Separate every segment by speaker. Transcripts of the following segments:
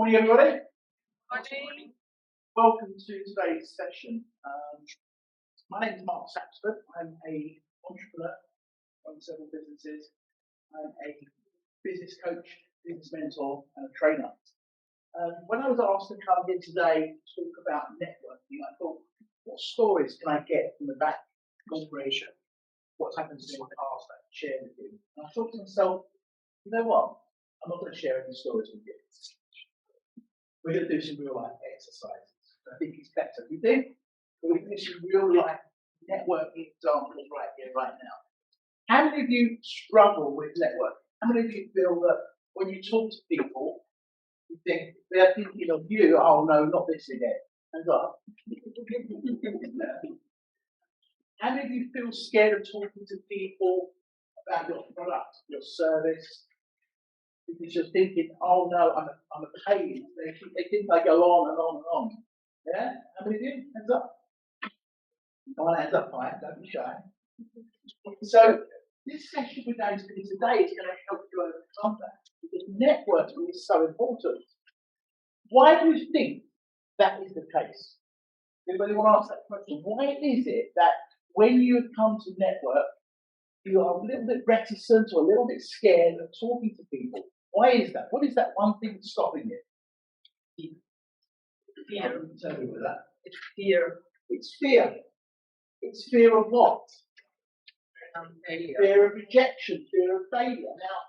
Speaker 1: Morning, everybody.
Speaker 2: Morning.
Speaker 1: Welcome to today's session. My name is Mark Sapsford. I'm an entrepreneur, run several businesses. I'm a business coach, business mentor, and a trainer. When I was asked to come here today to talk about networking, I thought, what stories can I get from the back corporation? What's happened to me in the past I can share with you? And I thought to myself, you know what? I'm not going to share any stories with you. We're going to do some real life exercises. I think it's better. You think? We're going to do some real life networking examples right here, right now. How many of you struggle with networking? How many of you feel that when you talk to people, you think they're thinking of you? Oh no, not this again. Hands up. How many of you feel scared of talking to people about your product, your service? Because you're thinking, oh no, I'm a pain. They think I go on and on and on. Yeah? How many of you? Hands up. Come on, hands up, fine. Don't be shy. So this session we're going to do today is going to help you overcome that. Because networking is so important. Why do you think that is the case? Anybody want to ask that question? Why is it that when you come to network, you are a little bit reticent or a little bit scared of talking to people? Why is that? What is that one thing that's stopping you?
Speaker 2: Fear.
Speaker 1: Tell me with that.
Speaker 2: It's fear.
Speaker 1: It's fear. It's fear of what?
Speaker 2: Failure.
Speaker 1: Fear of rejection, fear of failure. Now,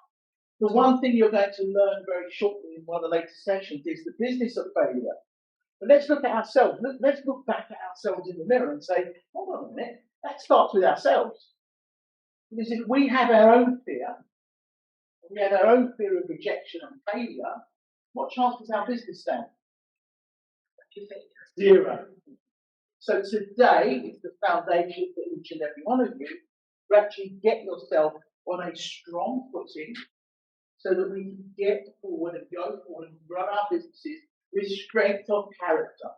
Speaker 1: the one thing you're going to learn very shortly in one of the later sessions is the business of failure. But let's look at ourselves. Let's look back at ourselves in the mirror and say, hold on a minute, that starts with ourselves. Because if we have our own fear, we have our own fear of rejection and failure, what chance does our business stand? Zero. So today is the foundation for each and every one of you to actually get yourself on a strong footing so that we can get forward and go forward and run our businesses with strength of character.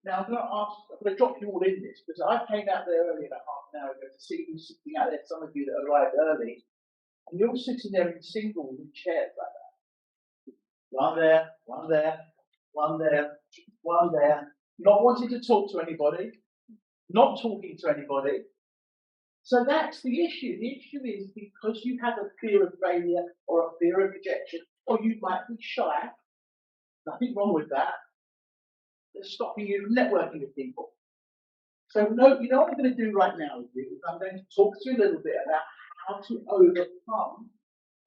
Speaker 1: Now I'm going to drop you all in this because I came out there early about half an hour ago to see you sitting out there, some of you that arrived early, and you're all sitting there in singles in chairs like that. One there, one there, one there, one there, not wanting to talk to anybody, not talking to anybody. So that's the issue. The issue is because you have a fear of failure or a fear of rejection, or you might be shy, nothing wrong with that, that's stopping you from networking with people. So no, you know what I'm going to do right now with you is I'm going to talk to you a little bit about how to overcome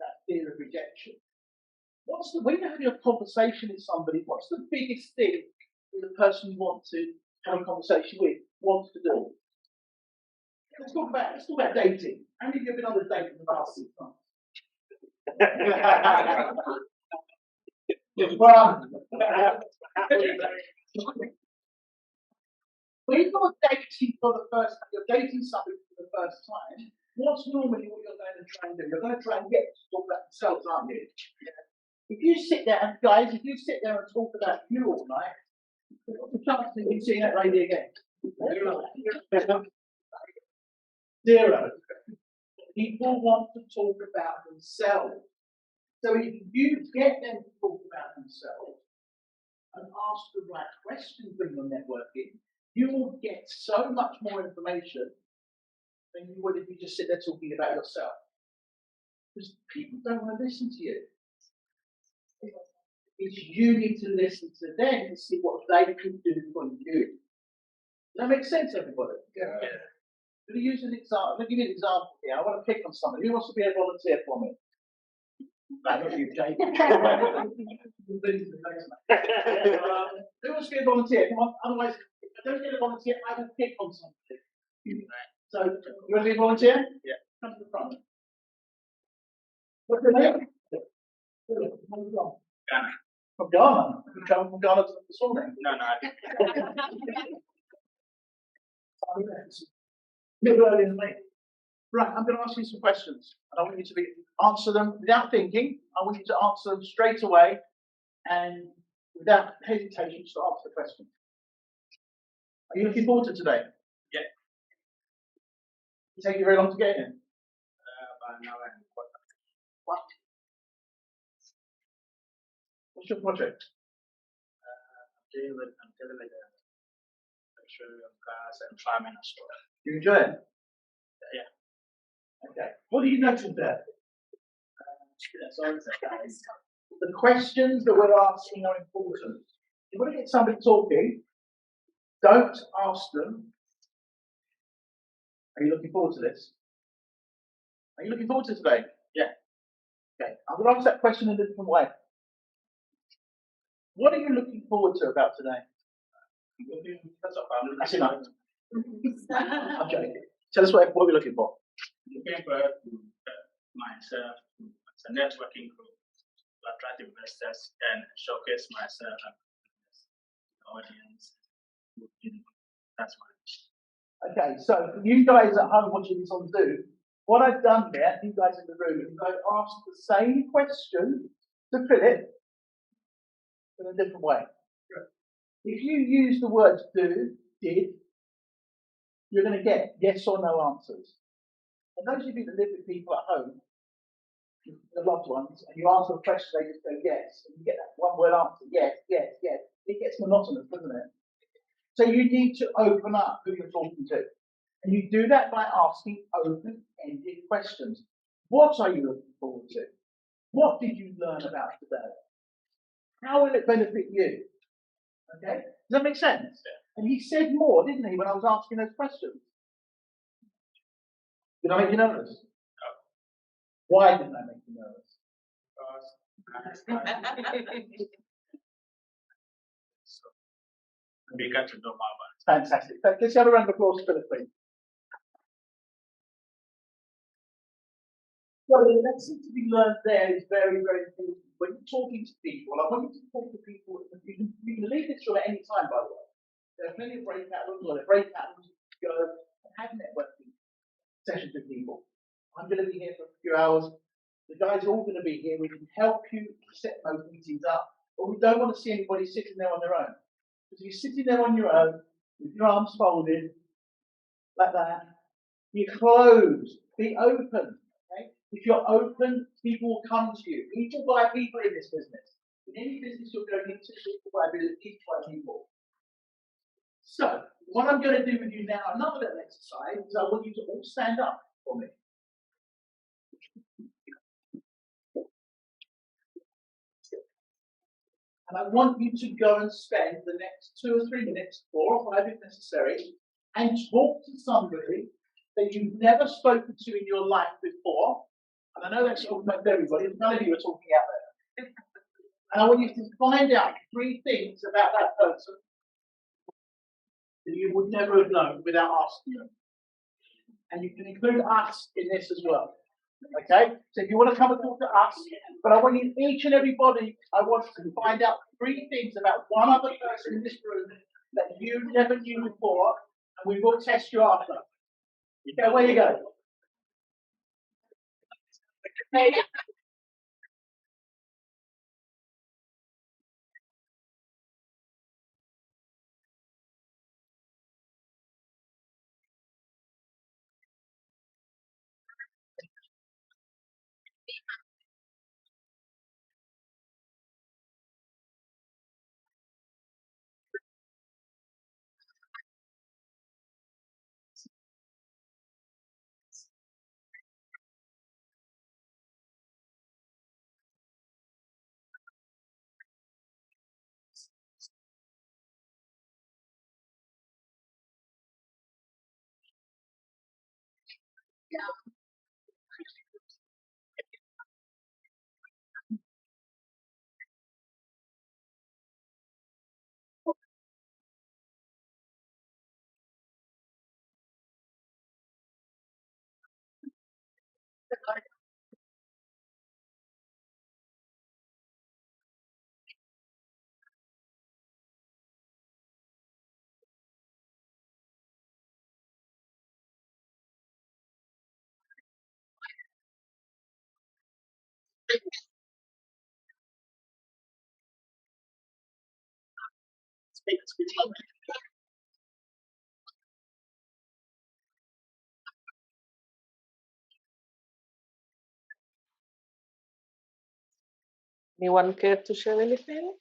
Speaker 1: that fear of rejection. When you're having a conversation with somebody, what's the biggest thing that the person you want to have a conversation with wants to do? Let's talk about dating. How many of you have been on a date in the last 6 months? When you're dating for the first time, you're dating somebody for the first time, what's normally what you're going to try and do? You're going to try and get to talk about themselves, aren't you? If you sit there, and guys, if you sit there and talk about you all night, what's the chance of you seeing that lady again? Zero. People want to talk about themselves. So if you get them to talk about themselves and ask the right questions when you're networking, you will get so much more information than you would if you just sit there talking about yourself. Because people don't want to listen to you. It's you need to listen to them to see what they can do for you. Does that make sense, everybody? Yeah. Let me use an example. Let me give you an example here. I want to pick on somebody. Who wants to be a volunteer for me? Not you, Jake. Who wants to be a volunteer? Come on. Otherwise, if I don't get a volunteer, I will pick on somebody. So, you want to be a volunteer? Yeah. Come to the front. What's your name? Where are you from?
Speaker 3: Ghana.
Speaker 1: From Ghana? You travel from Ghana to this morning?
Speaker 3: No, I didn't.
Speaker 1: Little earlier than me. Right, I'm going to ask you some questions. And I want you to answer them without thinking. I want you to answer them straight away and without hesitation to answer the question. Are you looking forward to today?
Speaker 3: Yeah.
Speaker 1: It take you very long to get in?
Speaker 3: About an hour and a quarter.
Speaker 1: What? What's your project?
Speaker 3: I'm dealing with luxury of cars and farming as well.
Speaker 1: Do you enjoy it?
Speaker 3: Yeah.
Speaker 1: Okay. What do you notice there?
Speaker 3: That's all it's about.
Speaker 1: The questions that we're asking are important. If you want to get somebody talking, don't ask them, are you looking forward to this? Are you looking forward to today?
Speaker 3: Yeah.
Speaker 1: Okay. I'm going to ask that question in a different way. What are you looking forward to about today? That's enough. I'm joking. Tell us what we're looking for.
Speaker 3: Looking forward to myself as a networking group to attract investors and showcase myself and the audience. That's my mission.
Speaker 1: Okay, so for you guys at home watching this on Zoom, what I've done there, you guys in the room, is I've asked the same question to Philip in a different way. If you use the words do, did, you're going to get yes or no answers. And those of you that live with people at home, the loved ones, and you answer a question, they just go yes, and you get that one word answer, yes, yes, yes. It gets monotonous, doesn't it? So you need to open up who you're talking to. And you do that by asking open-ended questions. What are you looking forward to? What did you learn about today? How will it benefit you? Okay? Does that make sense? And he said more, didn't he, when I was asking those questions? Did I make you nervous?
Speaker 3: No.
Speaker 1: Why didn't I make you nervous?
Speaker 3: So we got to know more about it.
Speaker 1: Fantastic. Let's have a round of applause for the please. Well, the lesson to be learned there is very, very important. When you're talking to people, I want you to talk to people, you can leave this room at any time, by the way. There are plenty of breakout rooms, or breakout rooms to go and have networking sessions with people. I'm going to be here for a few hours. The guys are all going to be here. We can help you set those meetings up, but we don't want to see anybody sitting there on their own. Because if you're sitting there on your own, with your arms folded, like that, you're closed. Be open. Okay? If you're open, people will come to you. People buy people in this business. In any business you're going into, people buy people. So, what I'm going to do with you now, another little exercise, is I want you to all stand up for me. And I want you to go and spend the next 2 or 3 minutes, 4 or 5 if necessary, and talk to somebody that you've never spoken to in your life before. And I know that's almost everybody, none of you are talking out there. And I want you to find out 3 things about that person that you would never have known without asking them. And you can include us in this as well. Okay? So if you want to come and talk to us, but I want you, each and everybody, I want to find out 3 things about one other person in this room that you never knew before, and we will test you after. Okay, where you go?
Speaker 2: Anyone care to share anything?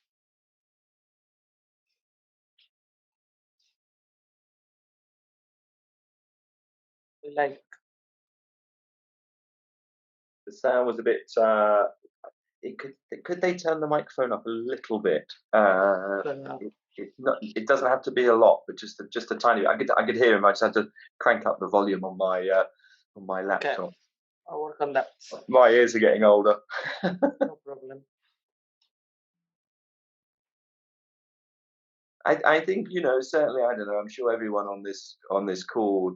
Speaker 2: Like,
Speaker 4: The sound was a bit. Could they turn the microphone up a little bit? It doesn't have to be a lot, but just a tiny bit. I could hear him. I just had to crank up the volume on my laptop.
Speaker 2: okay, I'll work on that.
Speaker 4: My ears are getting older.
Speaker 2: No problem.
Speaker 4: I think, certainly, I don't know, I'm sure everyone on this call,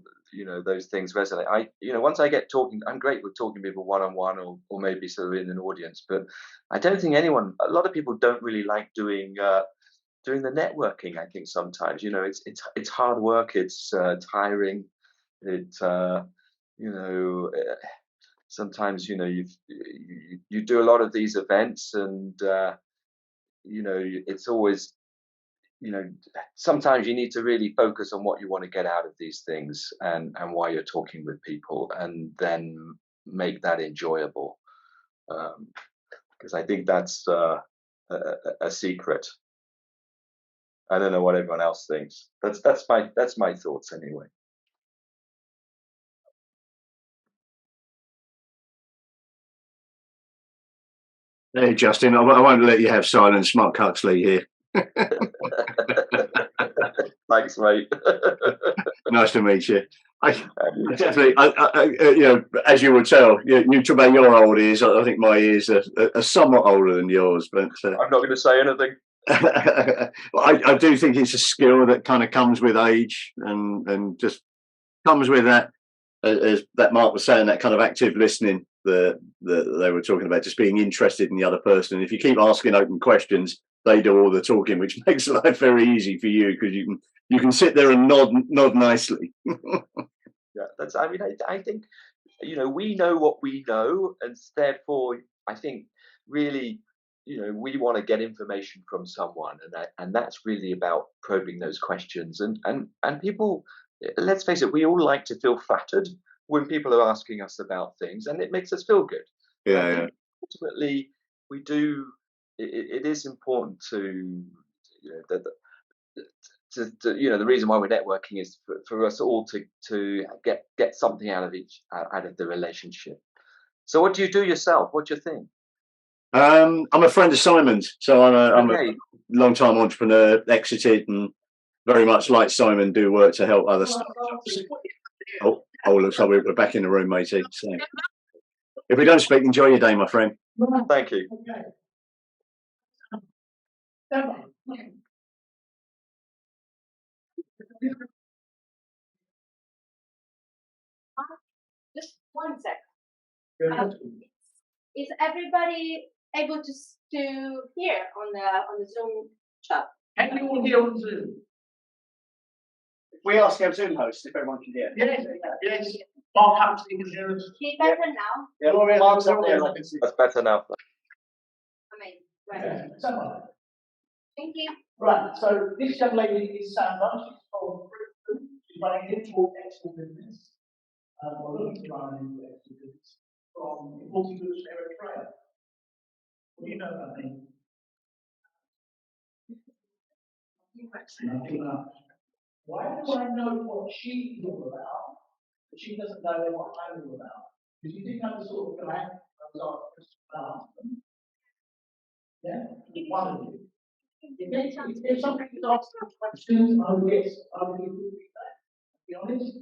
Speaker 4: those things resonate. Once I get talking, I'm great with talking to people one-on-one or maybe sort of in an audience, but I don't think a lot of people don't really like doing the networking. I think sometimes, it's hard work, it's tiring, sometimes, you do a lot of these events and, it's always, sometimes you need to really focus on what you want to get out of these things and why you're talking with people, and then make that enjoyable. Because I think that's a secret. I don't know what everyone else thinks. That's my thoughts anyway.
Speaker 5: Hey, Justin, I won't let you have silence, Mark Huxley here.
Speaker 4: Thanks, mate.
Speaker 5: Nice to meet you. I definitely, as you would tell, you talk about your old ears. I think my ears are somewhat older than yours, but
Speaker 4: I'm not going to say anything.
Speaker 5: I do think it's a skill that kind of comes with age and just comes with that, as that Mark was saying, that kind of active listening that they were talking about, just being interested in the other person. If you keep asking open questions, they do all the talking, which makes life very easy for you, because you can sit there and nod nicely.
Speaker 4: Yeah, I think, we know what we know, and therefore I think really, we want to get information from someone, and that's really about probing those questions, and people, let's face it, we all like to feel flattered when people are asking us about things, and it makes us feel good.
Speaker 5: Yeah.
Speaker 4: Ultimately, we do. It is important to, the reason why we're networking is for us all to get something out of the relationship. So, what do you do yourself? What's your thing?
Speaker 5: I'm a friend of Simon's, so I'm
Speaker 4: Okay.
Speaker 5: a long-time entrepreneur, exited, and very much like Simon, do work to help other startups. Oh, looks like we're back in the room, matey. So, if we don't speak, enjoy your day, my friend.
Speaker 4: Thank you.
Speaker 6: Just 1 second. Is everybody able to hear on the Zoom chat?
Speaker 1: Can you all hear on Zoom?
Speaker 7: We ask our Zoom host if everyone can hear.
Speaker 1: Yes. Mark Huxley can hear us.
Speaker 6: Hear better now?
Speaker 7: Yeah, Mark's up there, I can see.
Speaker 4: That's better now.
Speaker 6: Amazing. Right.
Speaker 1: Okay. So,
Speaker 6: Thank you.
Speaker 1: right. So this young lady is Sandra. She's from Britain. She's running into export business. Or looking to run into export business from importing goods from Eritrea. What do you know about me? Nothing much. Why do I know what she's all about, but she doesn't know what I'm all about? Because you think I'm the sort of guy I was asked them. Yeah? One of you. If somebody is asking questions, I will give feedback. Be honest.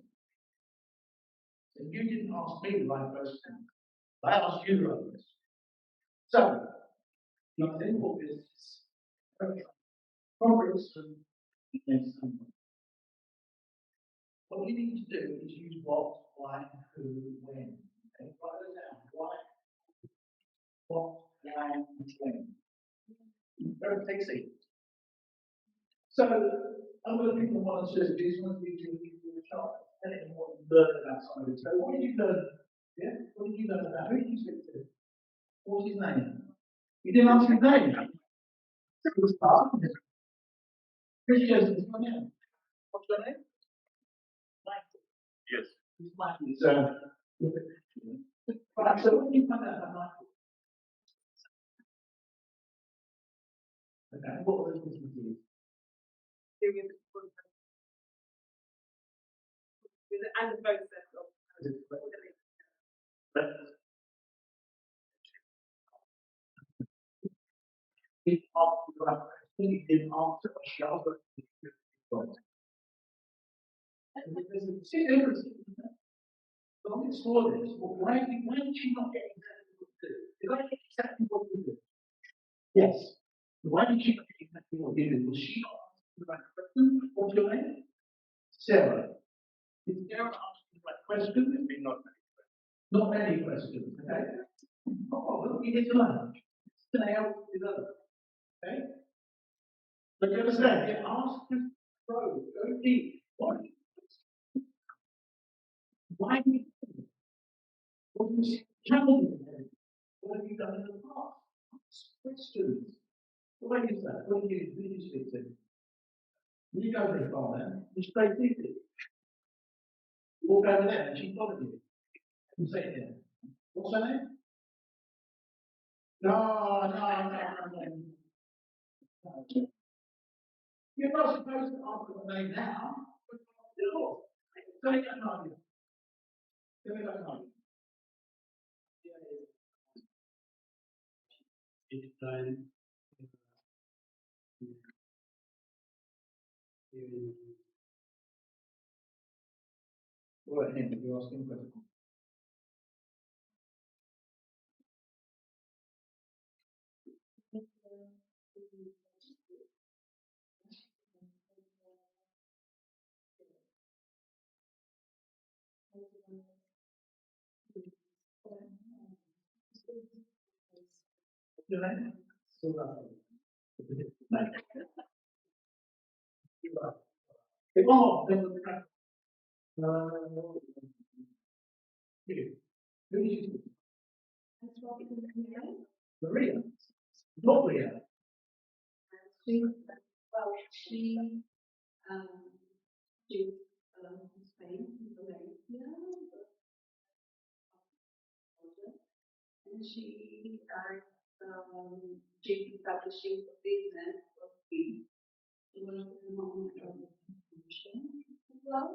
Speaker 1: So you didn't ask me the right question. I asked you the right question. So, you're in for business. Conference and what you need to do is use what, why, who, when. Okay, write those down. Why, what, why, when. Very sexy. So, other people want to do this, want to do a chart, tell them what you learned about somebody. So, what did you learn? Yeah? What did you learn about? Who did you speak to? What was his name? You didn't ask his name. Chris Joseph, what's your name? What's your name? Michael.
Speaker 3: Yes.
Speaker 1: Michael. So, right, so what did you find out about Michael? Okay, what are those businesses?
Speaker 8: And the process of
Speaker 1: He asked the right question, he didn't answer a show, but he did. There's a difference. Don't explore this. Well, why did she not get exactly what to do? Did I get exactly what to do? Yes. Why did she not get exactly what to do? Was she not asking the right question? What's your name? Sarah. Is Sarah asking the right question? Not many questions, okay? No problem, we need to learn. It's going to help you develop, okay? But you understand, you ask to grow, go deep. Why do you what do you challenge them? What have you done in the past? Ask questions. Why is that? What do you speak to? You go very far then, you straight into it. You walk over there and she followed you. You say to her, what's her name? No. You're not supposed to answer the name now. Say that name. Say that name. It's time. Go ahead, you're asking a question. Your name? Oh, Maria. Not Maria.
Speaker 8: she did Spain, Valencia, and she started she establishing a business of tea. She was at the moment of distribution as well,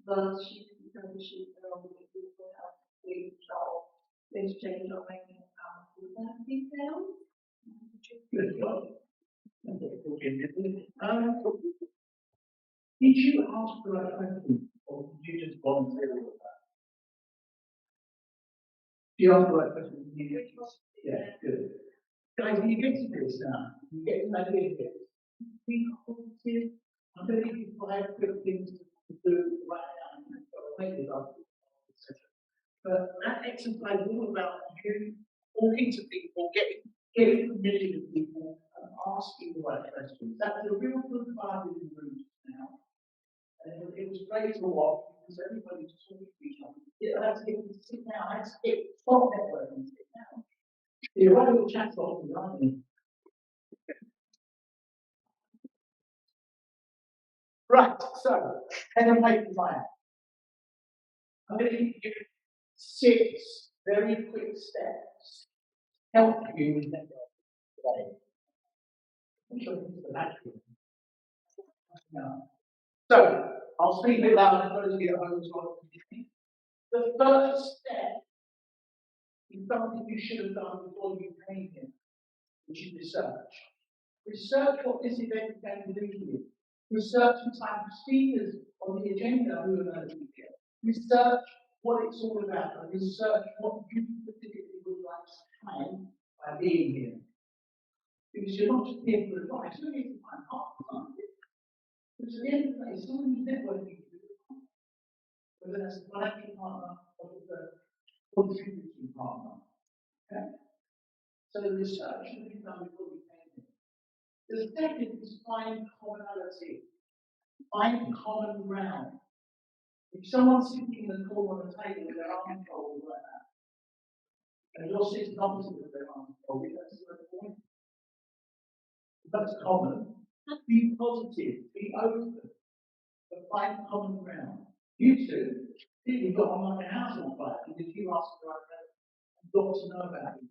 Speaker 8: but she's establishing her own business for health so exchange of making contact details.
Speaker 1: Good job. Did you ask the right question or did you just volunteer all of that? You asked the right question. Yeah, good. Guys, you get to this now. You get an idea of this. Be positive. I'm going to give you 5 quick things to do right now. And go away with us, etc. But that exercise is all about you talking to people, getting familiar with people, and asking the right questions. That's a real good part in the room now. And it was great to watch because everybody was talking to each other. Yeah, that's it. Sit down. That's it. Stop networking. Sit down. You're running the chat boxes, aren't you? Right. So, pen and paper mine. I'm going to give you 6 very quick steps to help you with networking today. I'm sure this is the natural. So, I'll speak a bit louder for those of you at home as well. The first step is something you should have done before you came here, which is research. Research what this event is going to do for you. Research the type of speakers on the agenda who are going to be here. Research what it's all about, and research what you specifically would like to find by being here. Because you're not just here for advice, you're here to find partners, aren't you? Because at the end of the day, someone who's networking to do it, whether that's a financial partner or a contributing partner. Okay? So the research should be done before we came here. The second is find commonality. Find common ground. If someone's sitting in the corner of the table with their arm folded like that, and you're sitting opposite with their arm folded, that's the point. That's common. Be positive, be open, but find common ground. You two, you've got on like a house on fire because you asked the right question. You've got to know about it.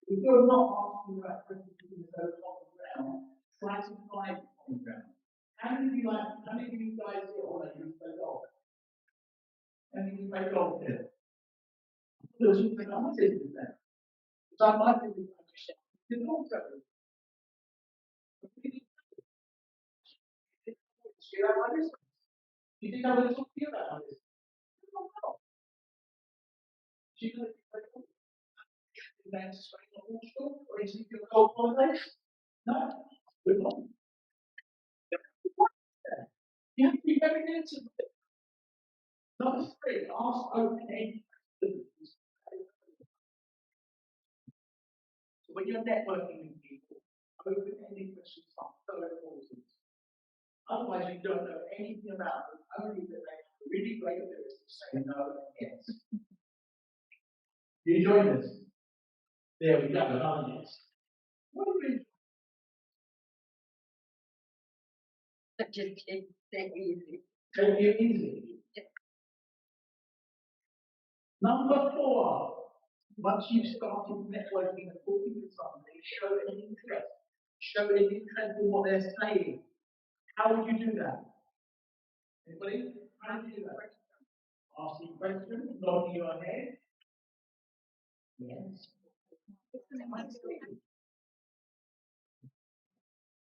Speaker 1: If you're not asking the right question, there's no common ground, Try to find common ground. How many of you guys here all know you play golf? How many of you play golf here? Those who play golf, what is it then? So I might be the golf coach. You think I would talk to you about this? Do you know if you play golf? You going to swing on Wall Street or is it your golf holidays? No, we're not. You have to be very attentive. Number three, ask open-ended questions. So when you're networking with people, open-ended questions are so important. Otherwise, you don't know anything about them, only that they have a really great ability to say no and yes. You enjoy this? There we go, another yes. What do you
Speaker 8: Just take easy.
Speaker 1: take it easy? Number four, once you've started networking and talking with somebody, show an interest. Show an interest in what they're saying. How would you do that? Anybody? How do you do that? Asking questions, nodding your head. Yes.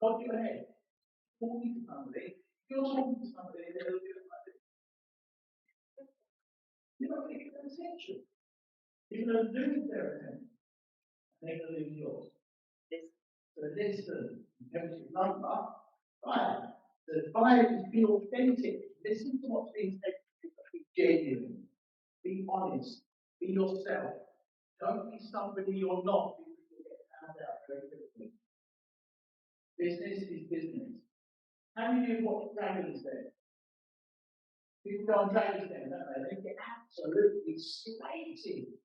Speaker 1: Nod your head. Talking to somebody. You're talking to somebody, they're looking at you. You're not going to get their attention. You're going to lose their attention. And they're going to lose yours. So listen. Notice number 5. The 5 is be authentic. Listen to what's being said. Be genuine. Be honest. Be yourself. Don't be somebody you're not because you'll get found out very quickly. Business is business. How many of you watch Dragons Den? People go on Dragons Den, don't they? They get absolutely slated.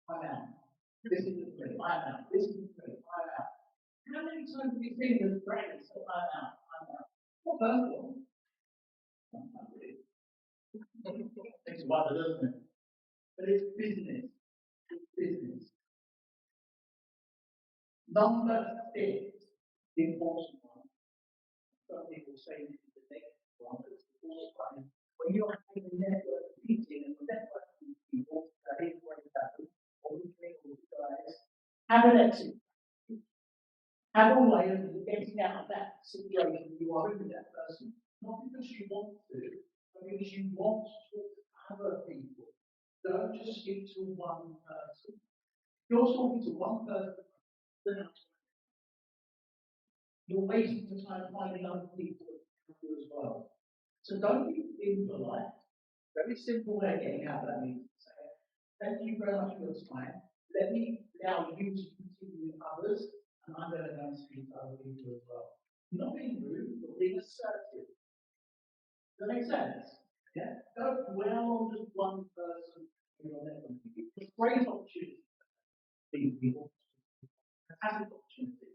Speaker 1: I'm out. This isn't me. I'm out. This isn't me. I'm out. How many times have you seen the Dragons say, I'm out? I'm out. Not first one. Not really. It's one, doesn't it? But it's business. It's business. Number 6, the important one. Some people say this is the next one, but it's the fourth one. When you're having a network meeting and networking with people that is going to happen, or with me or with guys, have an exit. Have a way of getting out of that situation you are in with that person. Not because you want to, but because you want to talk to other people. Don't just speak to one person. If you're talking to one person, then you're wasting your time finding other people to do as well. So don't be impolite. Very simple way of getting out of that meeting. Say, thank you very much for your time. Let me allow you to continue with others, and I'm going to go and speak to other people as well. You're not being rude, you're being assertive. Does that make sense? Yeah? Don't dwell on just one person in your networking. It's a great opportunity for people. Fantastic opportunity.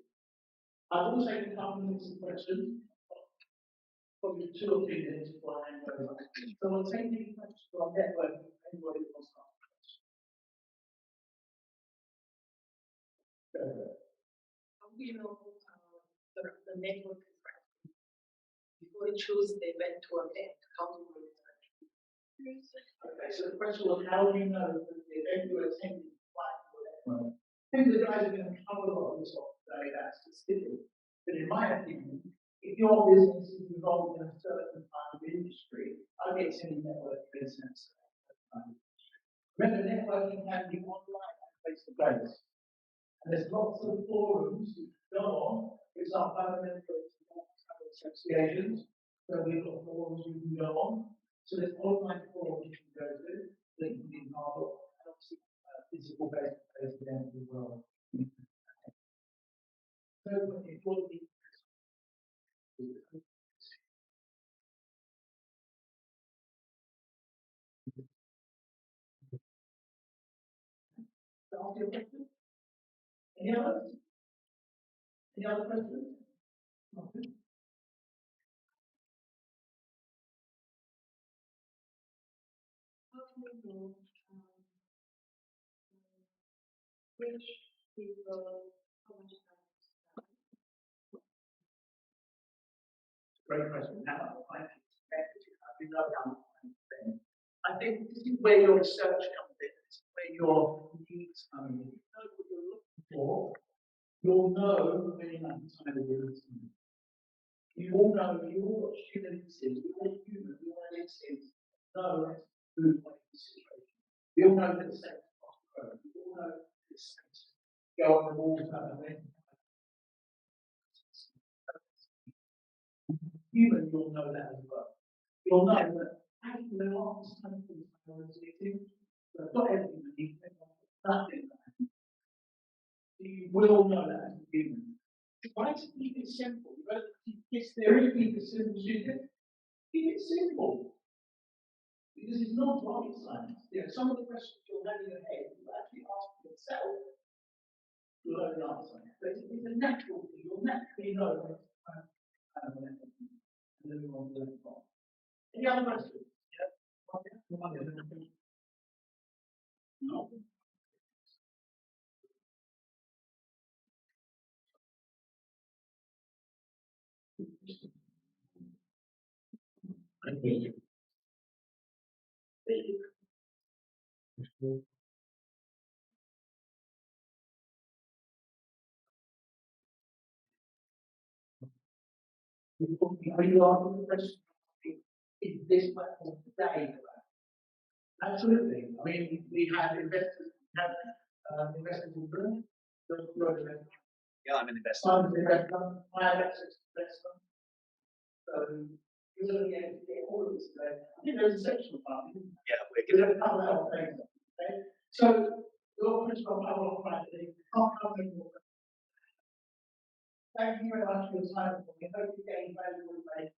Speaker 1: I've also been coming with some questions, probably 2 or 3 minutes before I hand over. So I'll take any questions from networking, anybody who wants to ask a question. Go ahead.
Speaker 8: How do you know the network is right? Before you choose the event to attend, how do you know it's right?
Speaker 1: Okay, so the question was, how do you know that the event you're attending is right for network? I think the guys are going to cover a lot of this off today, that's specific. But in my opinion, if your business is involved in a certain kind of industry, I get any network business. Remember, networking can be online and face to face. And there's lots of forums you can go on. For example, I'm a member of travel associations, so we've got forums you can go on. So there's online forums you can go to that you can be part of, and obviously physical face-to-face events as well. So if you're the ask your question? Any others? Any other questions? Okay.
Speaker 8: How do you know which people, how much time to spend?
Speaker 1: Great question. How I I think this is where your research comes in. This is where your needs come in. If you know what you're looking for, you'll know when you're time of your listening. You all know, you all watch human instincts, you all human, you all have instincts. No, that's food like the situation. We all know that the sex is off the road. We all know that the sex go on the water and then human, you'll know that as well. You'll know that actually there are some things that are existing, but not everything that needs nothing. You will know that as a human. Try to keep it simple. You better keep this theory, keep it simple, student. Keep it simple. Because it's not rocket science. You know, some of the questions you'll have in your head, you actually ask yourself, you'll know the answer. But it's a natural thing. You'll naturally know when it's time and then move on to the next one. Any other questions? Yeah. No. Are you asking the question? Is this platform today? Absolutely. I mean, we have investors, investors in Britain.
Speaker 7: Yeah, I'm an investor.
Speaker 1: I'm an investor. I have access to investment. So you're going to be able to get all of this today. I think there's a section part.
Speaker 7: Yeah, we're
Speaker 1: We're
Speaker 7: going
Speaker 1: going to cover that all later. Okay. So your principal power of Friday can't come anymore. Thank you very much for your time. We hope you gain valuable information.